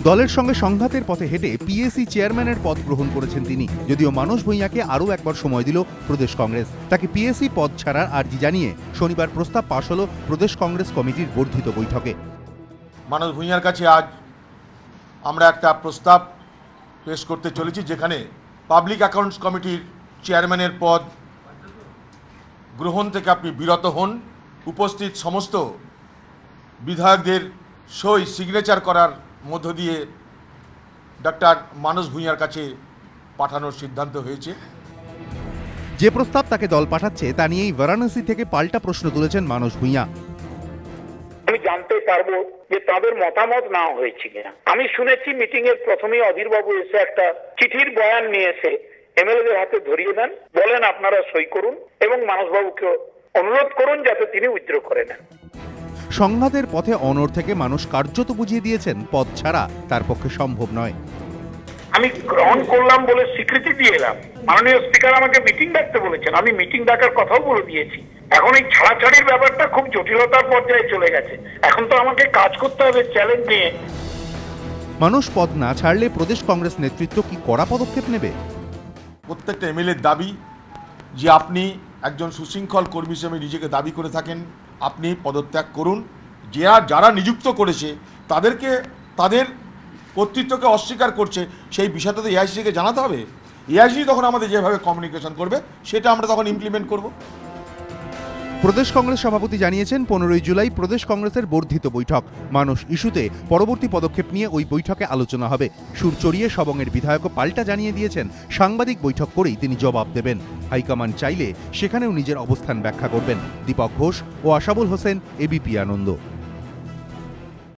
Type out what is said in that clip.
দলের সঙ্গে সংঘাতের পথে হেঁটে পিএসসি চেয়ারম্যানের পদ গ্রহণ করেছেন তিনি। যদিও মানস ভূঁইয়াকে আরও একবার সময় দিল প্রদেশ কংগ্রেস। তাকে পিএসসি পদ ছাড়ার আর্জি জানিয়ে শনিবার প্রস্তাব পাশ হল প্রদেশ কংগ্রেস কমিটির বর্ধিত বৈঠকে। মানস ভূঁইয়ার কাছে আজ আমরা একটা প্রস্তাব পেশ করতে চলেছি, যেখানে পাবলিক অ্যাকাউন্টস কমিটির চেয়ারম্যানের পদ গ্রহণ থেকে আপনি বিরত হন। উপস্থিত সমস্ত বিধায়কদের সই সিগনেচার করার মধ্য দিয়ে ডক্টর মানস ভূঁইয়ার কাছে পাঠানোর সিদ্ধান্ত হয়েছে। যে প্রস্তাব তাকে দল পাঠাচ্ছে তা নিয়েই বারাণসী থেকে পাল্টা প্রশ্ন তুলেছেন মানস ভূঁইয়া। আমি জানতে পারবো যে তাদের মতামত না হয়েছে কিনা। আমি শুনেছি মিটিং এর প্রথমেই অধীরবাবু এসে একটা চিঠির বয়ান নিয়ে এসে এমএলএদের হাতে ধরিয়ে দেন, বলেন আপনারা সই করুন এবং মানসবাবুকে অনুরোধ করুন যাতে তিনি উইথড্র করে নেন। সংঘাতের পথে অনড় থেকে মানুষ কার্যত বুঝিয়ে দিয়েছেন পদ ছাড়া তার পক্ষে সম্ভব নয়। আমি গ্রহণ করলাম বলে স্বীকৃতি দিয়ে এলাম। মাননীয় স্পিকার আমাকে মিটিং ডাকতে বলেছেন, আমি মিটিং ডাকার কথাও বলে দিয়েছি। এখন এই ছাড়াছাড়ির ব্যাপারটা খুব জটিলতার পর্যায়ে চলে গেছে। এখন তো আমাকে কাজ করতে হবে চ্যালেঞ্জ নিয়ে। মানুষ পদ না ছাড়লে প্রদেশ কংগ্রেস নেতৃত্ব কি কড়া পদক্ষেপ নেবে? প্রত্যেকটা এমএলএর দাবি যে আপনি একজন সুশৃঙ্খল কর্মী হিসেবে নিজেকে দাবি করে থাকেন, আপনি পদত্যাগ করুন। যারা নিযুক্ত করেছে তাদেরকে তাদের কর্তৃত্বকে অস্বীকার করছে, সেই বিষয়টা তো এআইসিকে জানাতে হবে। এআইসি তখন আমাদের যেভাবে কমিউনিকেশন করবে সেটা আমরা তখন ইমপ্লিমেন্ট করব। প্রদেশ কংগ্রেস সভাপতি জানিয়েছেন 15 জুলাই প্রদেশ কংগ্রেসের বর্ধিত বৈঠক। মানুষ ইস্যুতে পরবর্তী পদক্ষেপ নিয়ে ওই বৈঠকে আলোচনা হবে। সুর চড়িয়ে সবংয়ের বিধায়কও পাল্টা জানিয়ে দিয়েছেন সাংবাদিক বৈঠক করেই তিনি জবাব দেবেন। হাইকমান্ড চাইলে সেখানেও নিজের অবস্থান ব্যাখ্যা করবেন। দীপক ঘোষ ও আশাবুল হোসেন, এবিপি আনন্দ।